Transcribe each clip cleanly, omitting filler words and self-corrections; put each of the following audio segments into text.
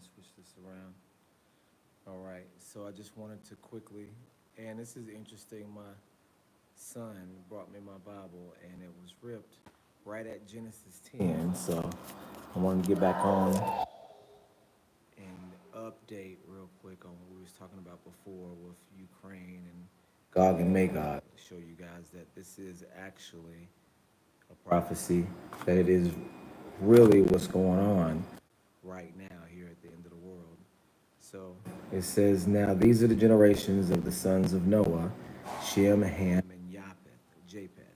switch this around. All right, so I just wanted to quickly, and this is interesting. My son brought me my Bible, and it was ripped right at Genesis 10. So I wanted to get back on and update real quick on what we was talking about before with Ukraine and Gog and Magog. Show you guys that this is actually a prophecy, that it is really what's going on right now here at the end of the world. So it says, now these are the generations of the sons of Noah, Shem, Ham, and Japheth.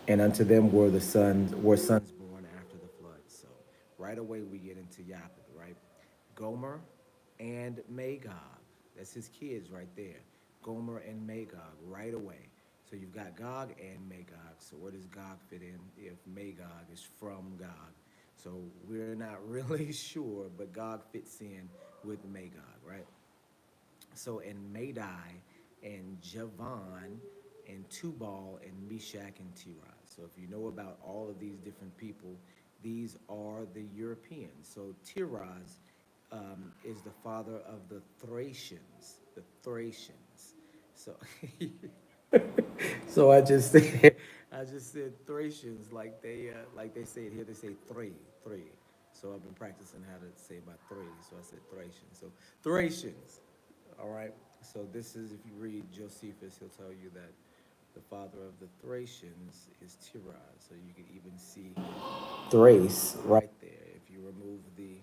And unto them were sons born after the flood. So right away we get into Japheth, right? Gomer and Magog. That's his kids right there. Gomer and Magog right away. So you've got Gog and Magog. So where does Gog fit in if Magog is from Gog? So we're not really sure, but Gog fits in with Magog, right? So in Madai and Javan and Tubal and Meshach and Tiras. So if you know about all of these different people, these are the Europeans. So Tiras is the father of the Thracians. The Thracians. So so I just said Thracians like they say it here. They say three. So I've been practicing how to say my three. So I said Thracians. So Thracians. All right. So this is, if you read Josephus, he'll tell you that the father of the Thracians is Tiras. So you can even see Thrace right there. If you remove the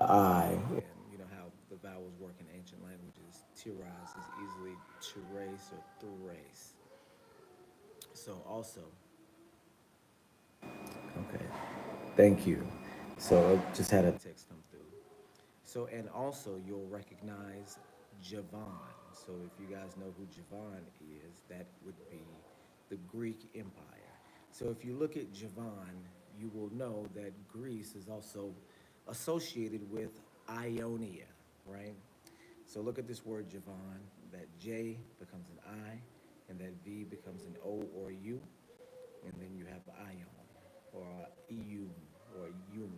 I, and you know how the vowels work in ancient languages, Tiras is easily Therese or Thrace. So also, okay, thank you. So I just had a text come through. So, and also you'll recognize Javan. So if you guys know who Javan is, that would be the Greek Empire. So if you look at Javan, you will know that Greece is also associated with Ionia, right? So look at this word Javan. That J becomes an I, and that V becomes an O or a U, and then you have Ion, or Iun, or Yun.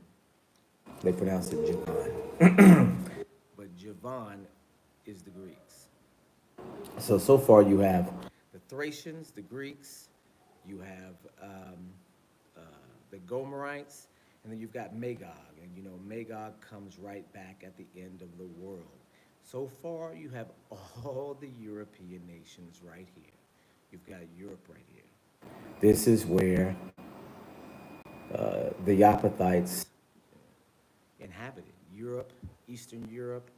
They pronounce it Javan. But Javan is the Greeks. So far you have the Thracians, the Greeks, you have uh, the Gomerites, and then you've got Magog. And you know, Magog comes right back at the end of the world. So far, you have all the European nations right here. You've got Europe right here. This is where the Yaphethites inhabited Europe, Eastern Europe,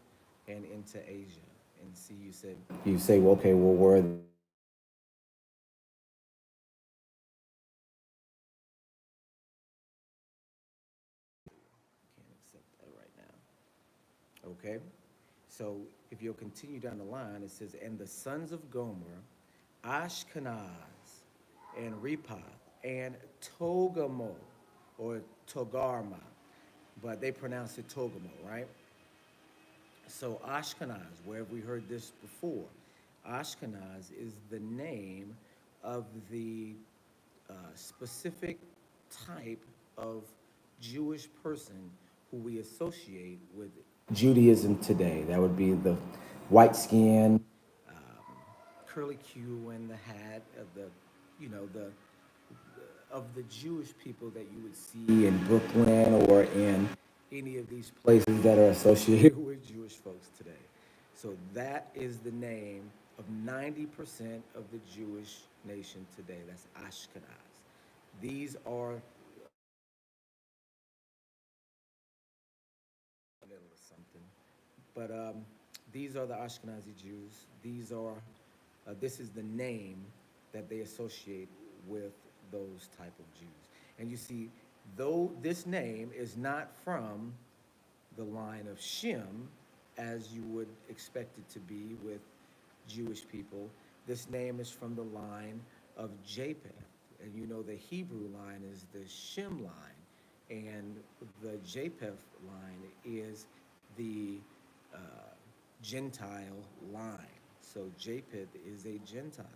and into Asia. And see, you say, well, okay, well, where are they? Can't accept that right now. Okay, so if you'll continue down the line, it says, and the sons of Gomer, Ashkenaz, and Repath, and Togamo, or Togarma, but they pronounce it Togamo, right? So Ashkenaz, where have we heard this before? Ashkenaz is the name of the specific type of Jewish person who we associate with Judaism today. That would be the white skin, um, curly Q, and the hat of the of the Jewish people that you would see in Brooklyn or in any of these places that are associated with Jewish folks today. So that is the name of 90% of the Jewish nation today. That's Ashkenaz. These are a little something, but these are the Ashkenazi Jews. This is the name that they associate with those type of Jews. And you see, though this name is not from the line of Shem, as you would expect it to be with Jewish people, this name is from the line of Japheth. And you know the Hebrew line is the Shem line, and the Japheth line is the uh, Gentile line. So Japheth is a Gentile,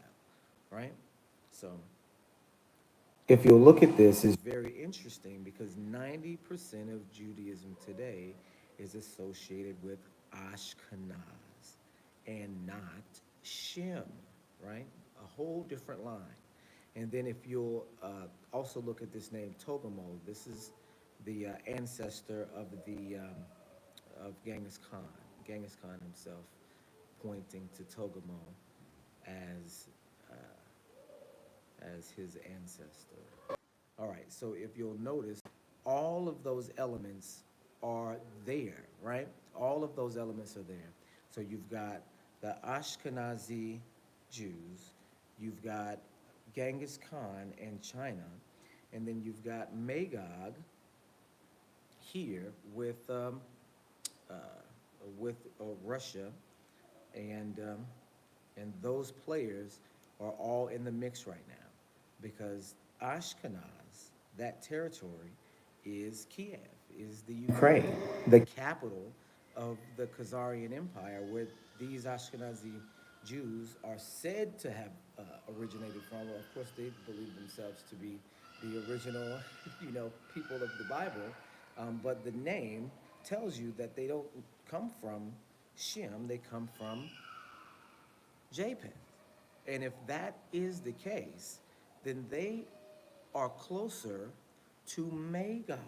right? So if you'll look at this, it's very interesting because 90% of Judaism today is associated with Ashkenaz and not Shem, right? A whole different line. And then if you'll also look at this name Togarmah, this is the ancestor of Genghis Khan. Genghis Khan himself pointing to Togarmah as as his ancestor. All right, so if you'll notice, all of those elements are there, right? All of those elements are there. So you've got the Ashkenazi Jews, you've got Genghis Khan and China, and then you've got Magog here uh, with Russia, and those players are all in the mix right now because Ashkenaz, that territory, is Kiev, is the Ukraine, the capital of the Khazarian Empire, where these Ashkenazi Jews are said to have originated from. Of course, they believe themselves to be the original, people of the Bible, but the name tells you that they don't come from Shem; they come from Japheth. And if that is the case, then they are closer to Magog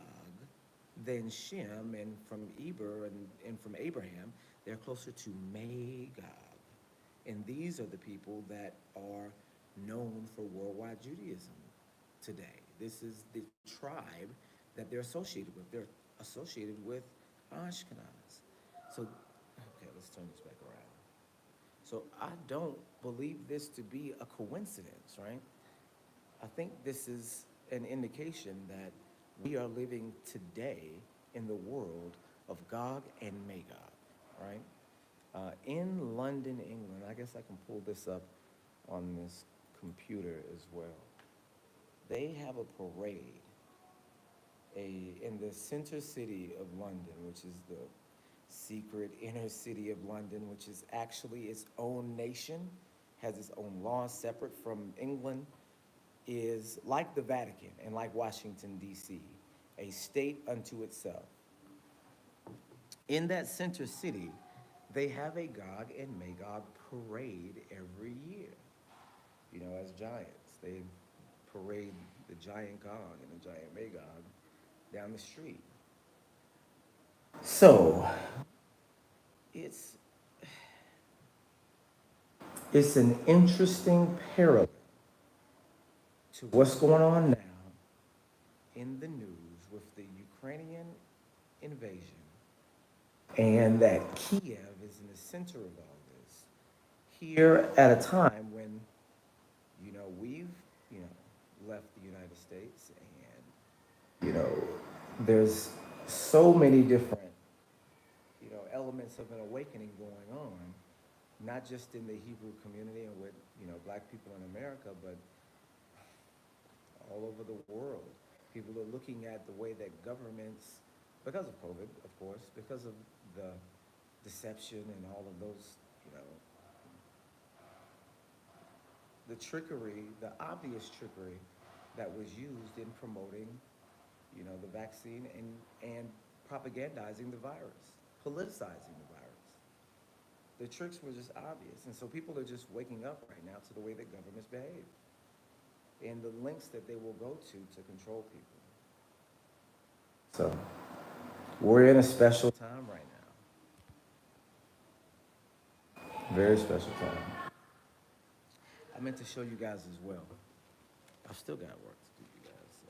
than Shem, and from Eber and from Abraham, they're closer to Magog. And these are the people that are known for worldwide Judaism today. This is the tribe that they're associated with. They're associated with Ashkenaz. So, okay, let's turn this back around. So I don't believe this to be a coincidence, right? I think this is an indication that we are living today in the world of Gog and Magog, right? In London, England, I guess I can pull this up on this computer as well. They have a parade in the center city of London, which is the secret inner city of London, which is actually its own nation, has its own laws separate from England, is like the Vatican and like Washington, D.C., a state unto itself. In that center city, they have a Gog and Magog parade every year. As giants, they parade the giant Gog and the giant Magog down the street. So it's it's an interesting parallel to what's going on now in the news with the Ukrainian invasion, and that Kiev is in the center of all this. Here at a time when, we've, left the United States, and, there's so many different, elements of an awakening going on, not just in the Hebrew community and with, black people in America, but all over the world. People are looking at the way that governments, because of COVID, of course, because of the deception and all of those, the trickery, the obvious trickery that was used in promoting, the vaccine and propagandizing the virus, politicizing the virus. The tricks were just obvious. And so people are just waking up right now to the way that governments behave and the lengths that they will go to control people. So we're in a special time right now. Very special time. I meant to show you guys as well. I've still got work to do, you guys. So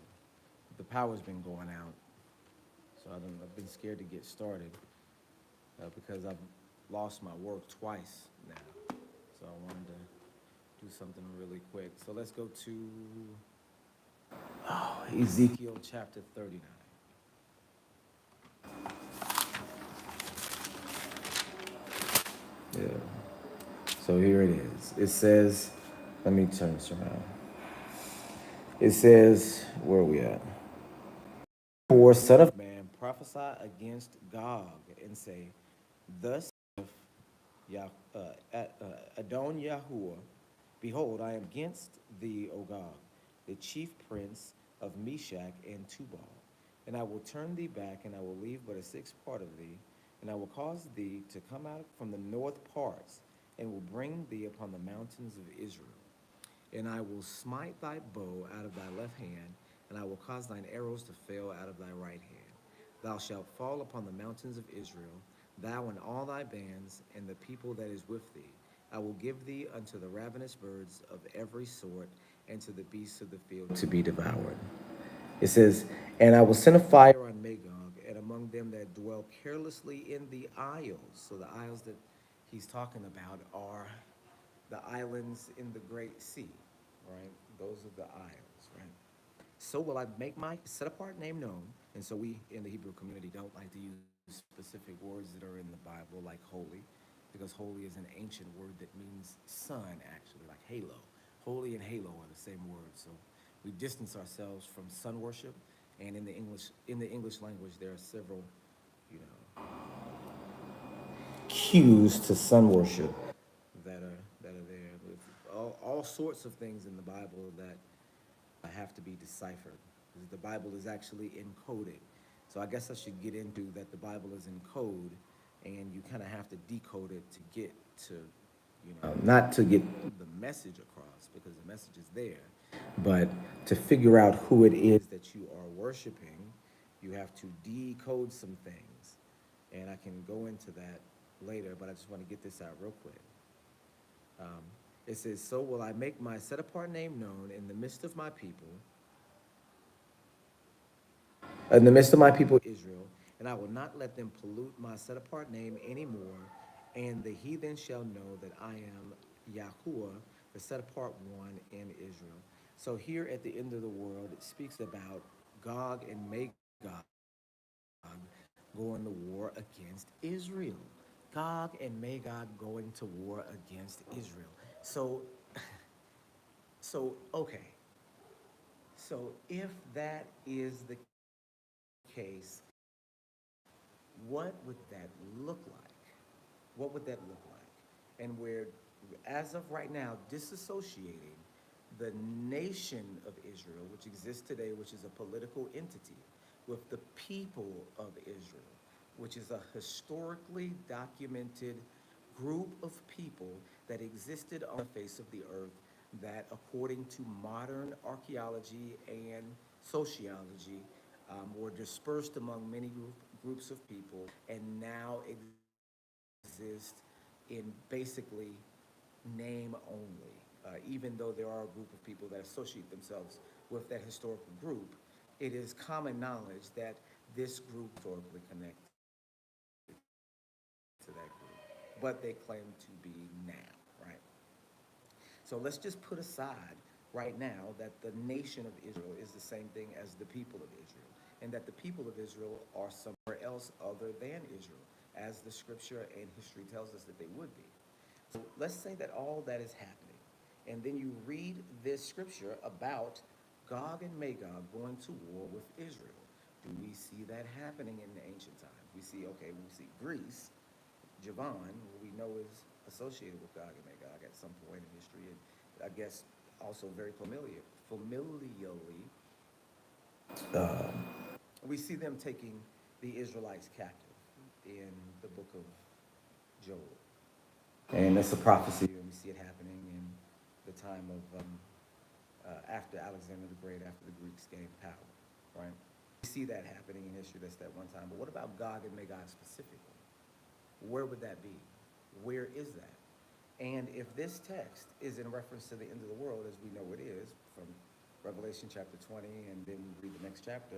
the power's been going out, so I've been scared to get started because I've lost my work twice now. So I wanted to do something really quick. So let's go to Ezekiel chapter 39. Yeah. So here it is. It says, let me turn this around. It says, where are we at? For son of man, prophesy against Gog and say, thus Adon Yahuwah, behold, I am against thee, O Gog, the chief prince of Meshach and Tubal, And I will turn thee back, and I will leave but a sixth part of thee, and I will cause thee to come out from the north parts, and will bring thee upon the mountains of Israel. And I will smite thy bow out of thy left hand, and I will cause thine arrows to fail out of thy right hand. Thou shalt fall upon the mountains of Israel, thou and all thy bands, and the people that is with thee. I will give thee unto the ravenous birds of every sort, and to the beasts of the field to be devoured. It says, and I will send a fire on Magog, and among them that dwell carelessly in the isles. So the isles that he's talking about are the islands in the Great Sea, right? Those are the isles, right? So will I make my set apart name known. And so we in the Hebrew community don't like to use specific words that are in the Bible, like holy, because holy is an ancient word that means sun, actually, like halo. Holy and halo are the same word. So we distance ourselves from sun worship. And in the English language, there are several, you know, cues to sun worship that are there. With all sorts of things in the Bible that have to be deciphered. Because the Bible is actually encoded. So I guess I should get into that the Bible is in code, and you kind of have to decode it to get to, not to get the message across, because the message is there, but to figure out who it is that you are worshiping, you have to decode some things. And I can go into that later, but I just want to get this out real quick. Um, it says, so will I make my set apart name known in the midst of my people Israel, and I will not let them pollute my set apart name anymore. And the heathen shall know that I am Yahuwah, the set apart one in Israel. So here at the end of the world, it speaks about Gog and Magog going to war against Israel. Gog and Magog going to war against Israel. So, okay. So if that is the case, what would that look like? What would that look like? And we're, as of right now, disassociating the nation of Israel, which exists today, which is a political entity, with the people of Israel, which is a historically documented group of people that existed on the face of the earth that, according to modern archaeology and sociology, were dispersed among many groups of people and now exist in basically name only. Even though there are a group of people that associate themselves with that historical group, it is common knowledge that this group historically connected to that group, but they claim to be now, right? So let's just put aside right now that the nation of Israel is the same thing as the people of Israel, and that the people of Israel are somewhere else other than Israel, as the scripture and history tells us that they would be. So let's say that all that is happening, and then you read this scripture about Gog and Magog going to war with Israel. Do we see that happening in the ancient times? We see Greece, Javan, who we know is associated with Gog and Magog at some point in history, and I guess also very familiarly, we see them taking the Israelites captive in the book of Joel. And that's a prophecy, and we see it happening in the time of after Alexander the Great, after the Greeks gained power, right? We see that happening in history. That's that one time. But what about Gog and Magog specifically? Where would that be? Where is that? And if this text is in reference to the end of the world, as we know it is, from Revelation chapter 20, and then we read the next chapter,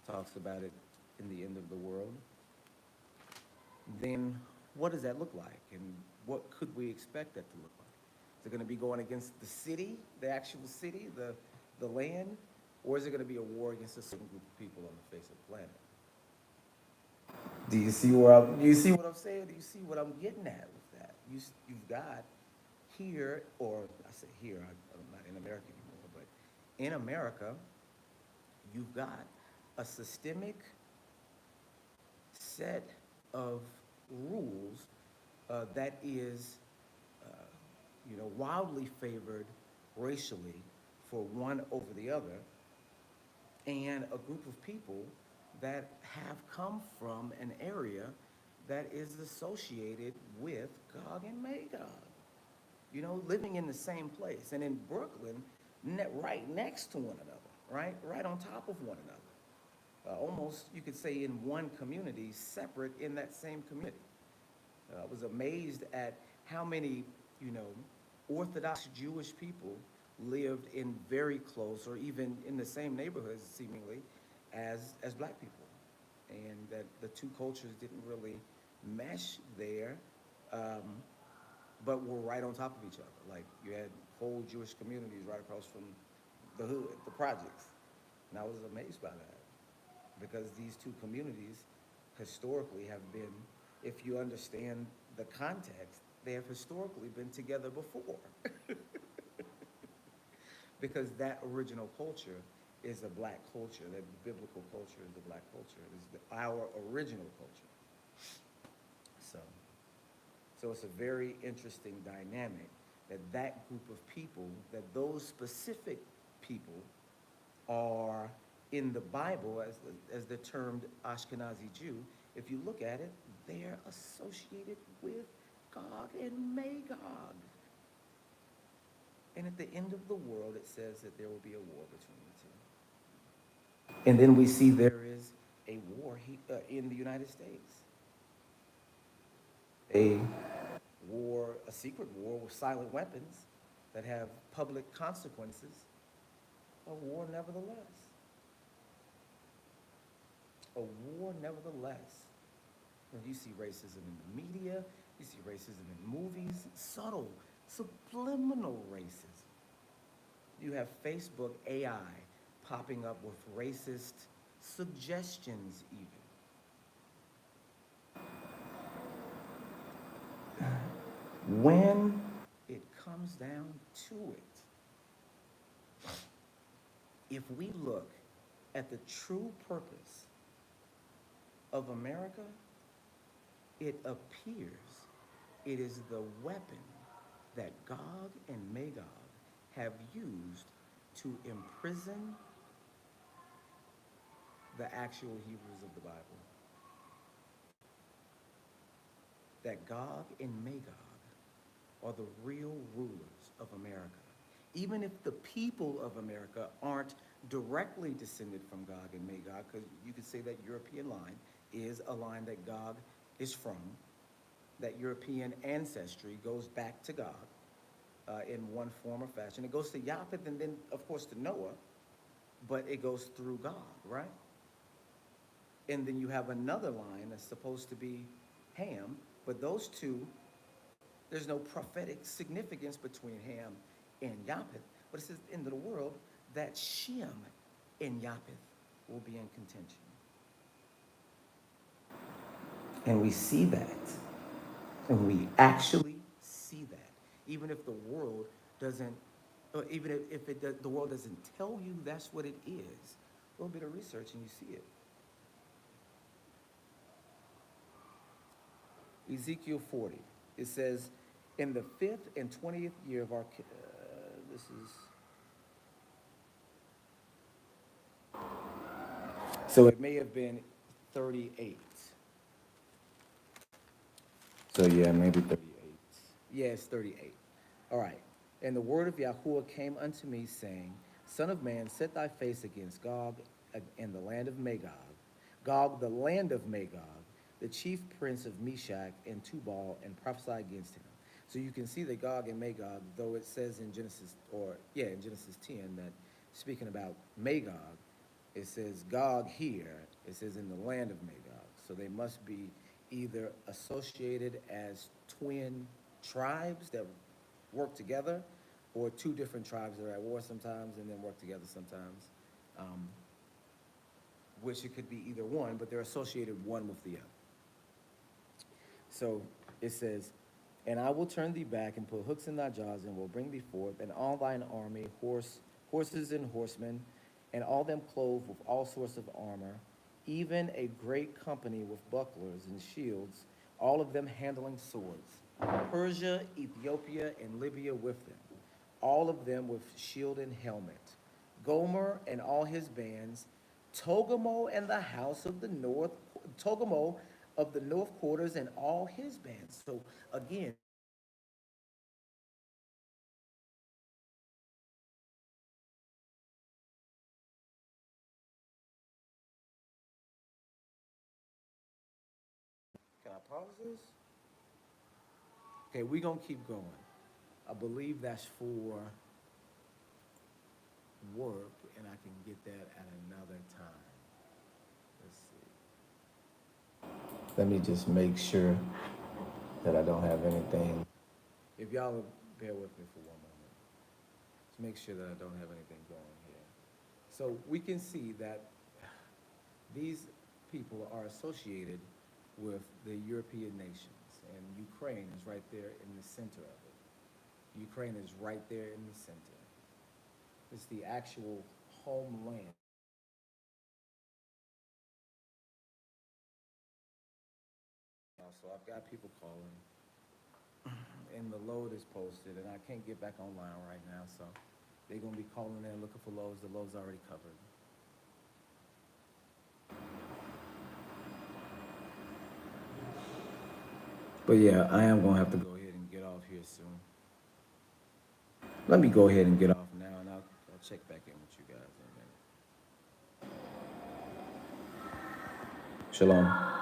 talks about it in the end of the world, then what does that look like? And what could we expect that to look like? Is it going to be going against the city, the actual city, the land? Or is it going to be a war against a certain group of people on the face of the planet? Do you see what I'm saying? Do you see what I'm getting at with that? You've got here, or I say here, I'm not in America anymore, but in America, you've got a systemic set of rules that is, wildly favored racially for one over the other, and a group of people that have come from an area that is associated with Gog and Magog, living in the same place. And in Brooklyn, right next to one another, right on top of one another. Almost, you could say, in one community, separate in that same community. I was amazed at how many, you know, Orthodox Jewish people lived in very close or even in the same neighborhoods, seemingly, as black people. And that the two cultures didn't really mesh there, um, but were right on top of each other. Like you had whole Jewish communities right across from the hood, the projects. And I was amazed by that because these two communities historically have been, if you understand the context, they have historically been together before. Because that original culture is a black culture, that biblical culture is the black culture, it is our original culture. So, so it's a very interesting dynamic that that group of people, that those specific people are in the Bible as the termed Ashkenazi Jew. If you look at it, they're associated with Gog and Magog. And at the end of the world, it says that there will be a war between the two. And then we see there is a war in the United States. A war, a secret war with silent weapons that have public consequences. A war nevertheless. A war nevertheless. When you see racism in the media, you see racism in movies, subtle, subliminal racism. You have Facebook AI popping up with racist suggestions even. When it comes down to it, if we look at the true purpose of America, it appears it is the weapon that Gog and Magog have used to imprison the actual Hebrews of the Bible. That Gog and Magog are the real rulers of America. Even if the people of America aren't directly descended from Gog and Magog, because you could say that European line is a line that Gog is from, that European ancestry goes back to Gog in one form or fashion. It goes to Japheth and then, of course, to Noah, but it goes through Gog, right? And then you have another line that's supposed to be Ham, but those two, there's no prophetic significance between Ham and Japheth. But it says at the end of the world that Shem and Japheth will be in contention. And we see that. And we actually see that. Even if the world doesn't, or even if the world doesn't tell you that's what it is, a little bit of research and you see it. Ezekiel 40, it says, in the 5th and 20th year of our, this is, so it may have been 38. So yeah, maybe 38. Yeah, it's 38. All right. And the word of Yahuwah came unto me, saying, Son of man, set thy face against Gog in the land of Magog. Gog, the land of Magog, the chief prince of Meshach and Tubal, and prophesy against him. So you can see that Gog and Magog, though it says in Genesis 10 that speaking about Magog, it says Gog here, it says in the land of Magog. So they must be either associated as twin tribes that work together, or two different tribes that are at war sometimes and then work together sometimes, which it could be either one, but they're associated one with the other. So it says, and I will turn thee back and put hooks in thy jaws and will bring thee forth, and all thine army, horses and horsemen, and all them clothed with all sorts of armor, even a great company with bucklers and shields, all of them handling swords. Persia, Ethiopia, and Libya with them, all of them with shield and helmet. Gomer and all his bands, Togamo and the house of the north, Togamo of the north quarters and all his bands. So again, can I pause this? Okay, we're gonna keep going. I believe that's for work, and I can get that at another time. Let's see. Let me just make sure that I don't have anything. If y'all will bear with me for one moment, to make sure that I don't have anything going here. So we can see that these people are associated with the European nations, and Ukraine is right there in the center of it. Ukraine is right there in the center. It's the actual homeland. So I've got people calling, and the load is posted, and I can't get back online right now, so they're gonna be calling in looking for loads. The load's already covered. But yeah, I am gonna have to go ahead and get off here soon. Let me go ahead and get off now, and I'll check back in with you guys in a minute. Shalom.